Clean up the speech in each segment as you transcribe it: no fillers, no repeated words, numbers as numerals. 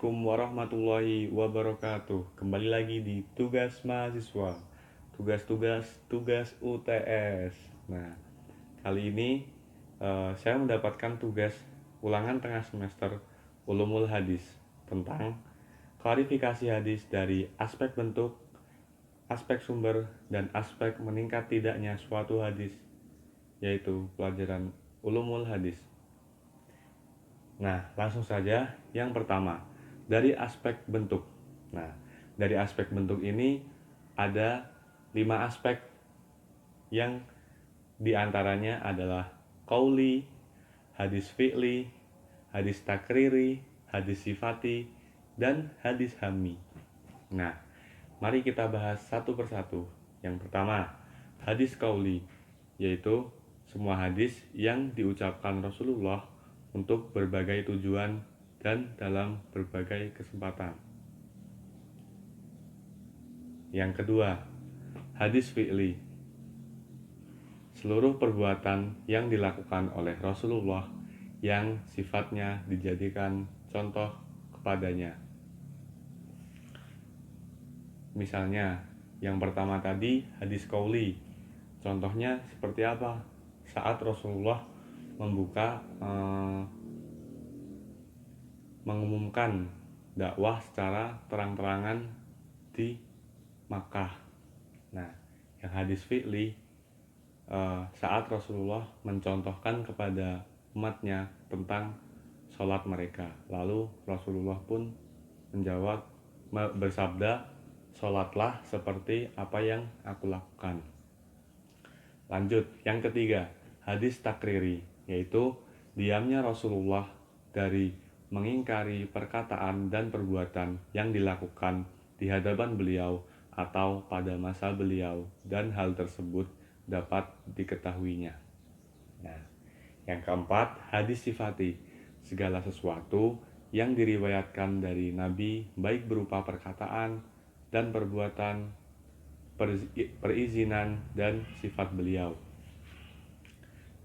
Assalamualaikum warahmatullahi wabarakatuh. Kembali lagi di Tugas Mahasiswa. Tugas UTS. Nah, kali ini saya mendapatkan tugas ulangan tengah semester Ulumul Hadis tentang klarifikasi hadis dari aspek bentuk, aspek sumber, dan aspek meningkat tidaknya suatu hadis, yaitu pelajaran Ulumul Hadis. Nah, langsung saja yang pertama, dari aspek bentuk. Nah, dari aspek bentuk ini ada 5 aspek yang diantaranya adalah qauli, hadis fi'li, hadis takriri, hadis sifati, dan hadis hammi. Nah, mari kita bahas satu persatu. Yang pertama, hadis qauli, yaitu semua hadis yang diucapkan Rasulullah untuk berbagai tujuan dan dalam berbagai kesempatan. Yang kedua, hadis fi'li, seluruh perbuatan yang dilakukan oleh Rasulullah yang sifatnya dijadikan contoh kepadanya. Misalnya, yang pertama tadi hadis qauli. Contohnya seperti apa? Saat Rasulullah mengumumkan dakwah secara terang-terangan di Makkah. Nah, yang hadis fi'li saat Rasulullah mencontohkan kepada umatnya tentang sholat mereka. Lalu Rasulullah pun menjawab, bersabda, sholatlah seperti apa yang aku lakukan. Lanjut, yang ketiga, hadis takriri, yaitu diamnya Rasulullah dari mengingkari perkataan dan perbuatan yang dilakukan di hadapan beliau atau pada masa beliau, dan hal tersebut dapat diketahuinya. Nah, yang keempat, hadis sifati, segala sesuatu yang diriwayatkan dari Nabi baik berupa perkataan dan perbuatan, perizinan dan sifat beliau.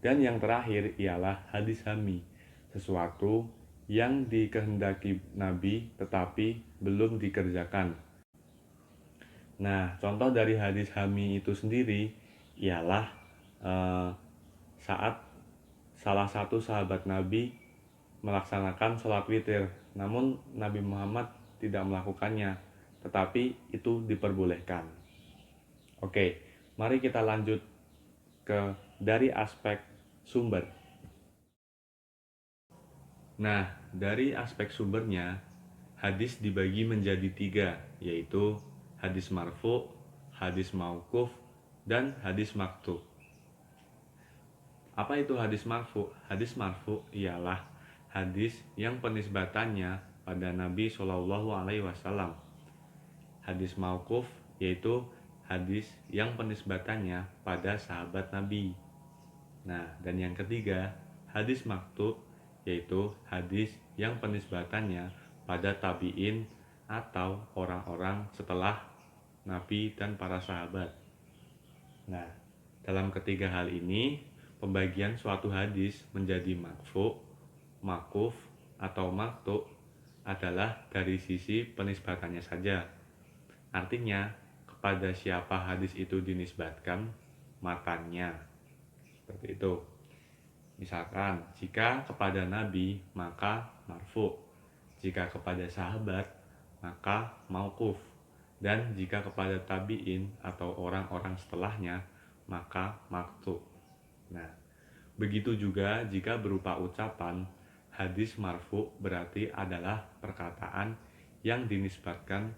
Dan yang terakhir ialah hadis hammi, sesuatu yang dikehendaki Nabi tetapi belum dikerjakan. Nah, contoh dari hadis hammi itu sendiri ialah saat salah satu sahabat Nabi melaksanakan sholat witir, namun Nabi Muhammad tidak melakukannya, tetapi itu diperbolehkan. Oke, mari kita lanjut ke dari aspek sumber. Nah, dari aspek sumbernya, hadis dibagi menjadi 3, yaitu hadis marfu, hadis mauquf, dan hadis maktub. Apa itu hadis marfu? Hadis marfu ialah hadis yang penisbatannya pada Nabi Shallallahu Alaihi Wasallam. Hadis mauquf yaitu hadis yang penisbatannya pada sahabat Nabi. Nah, dan yang ketiga, hadis maktub yaitu hadis yang penisbatannya pada tabi'in atau orang-orang setelah Nabi dan para sahabat. Nah, dalam ketiga hal ini, pembagian suatu hadis menjadi marfu, maquf, atau maktub adalah dari sisi penisbatannya saja. Artinya, kepada siapa hadis itu dinisbatkan, matanya. Seperti itu. Misalkan, jika kepada Nabi, maka marfu. Jika kepada sahabat, maka mauquf. Dan jika kepada tabi'in atau orang-orang setelahnya, maka maktub. Nah, begitu juga jika berupa ucapan, hadis marfu berarti adalah perkataan yang dinisbatkan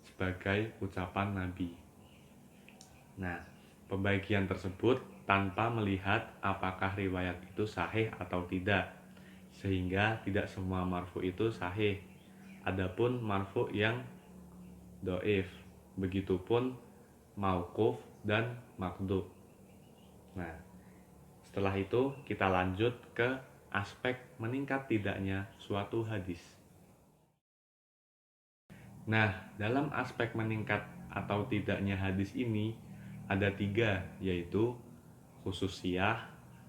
sebagai ucapan Nabi. Nah, pembagian tersebut tanpa melihat apakah riwayat itu sahih atau tidak, sehingga tidak semua marfu itu sahih. Adapun marfu yang dhaif, begitupun mauquf dan maqdub. Nah, setelah itu kita lanjut ke aspek meningkat tidaknya suatu hadis. Nah, dalam aspek meningkat atau tidaknya hadis ini ada 3, yaitu khususiyah,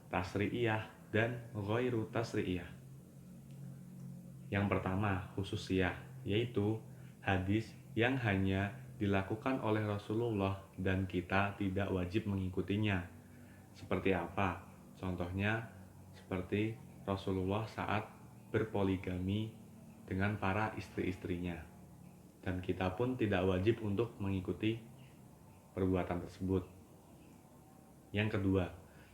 tasri'iyah, dan ghairu tasri'iyah. Yang pertama, khususiyah, yaitu hadis yang hanya dilakukan oleh Rasulullah dan kita tidak wajib mengikutinya. Seperti apa? Contohnya seperti Rasulullah saat berpoligami dengan para istri-istrinya. Dan kita pun tidak wajib untuk mengikuti perbuatan tersebut. Yang kedua,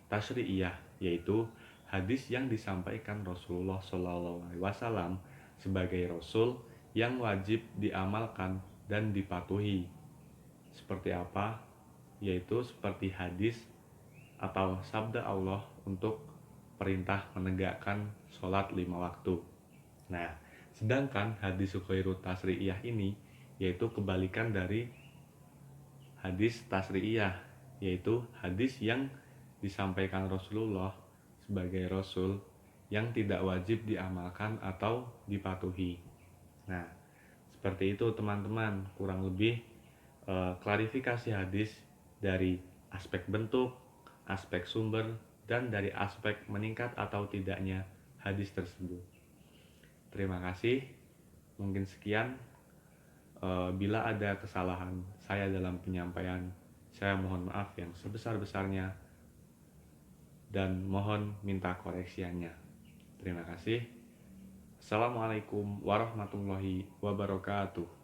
tasyri'iyah, yaitu hadis yang disampaikan Rasulullah SAW sebagai Rasul yang wajib diamalkan dan dipatuhi. Seperti apa? Yaitu seperti hadis atau sabda Allah untuk perintah menegakkan sholat 5 waktu. Nah, sedangkan hadis Sukhairu Tasri'iyah ini yaitu kebalikan dari hadis Tasri'iyah, yaitu hadis yang disampaikan Rasulullah sebagai Rasul yang tidak wajib diamalkan atau dipatuhi. Nah, seperti itu teman-teman, kurang lebih klarifikasi hadis dari aspek bentuk, aspek sumber, dan dari aspek meningkat atau tidaknya hadis tersebut. Terima kasih. Mungkin sekian. Bila ada kesalahan saya dalam penyampaian, saya mohon maaf yang sebesar-besarnya dan mohon minta koreksiannya. Terima kasih. Assalamualaikum warahmatullahi wabarakatuh.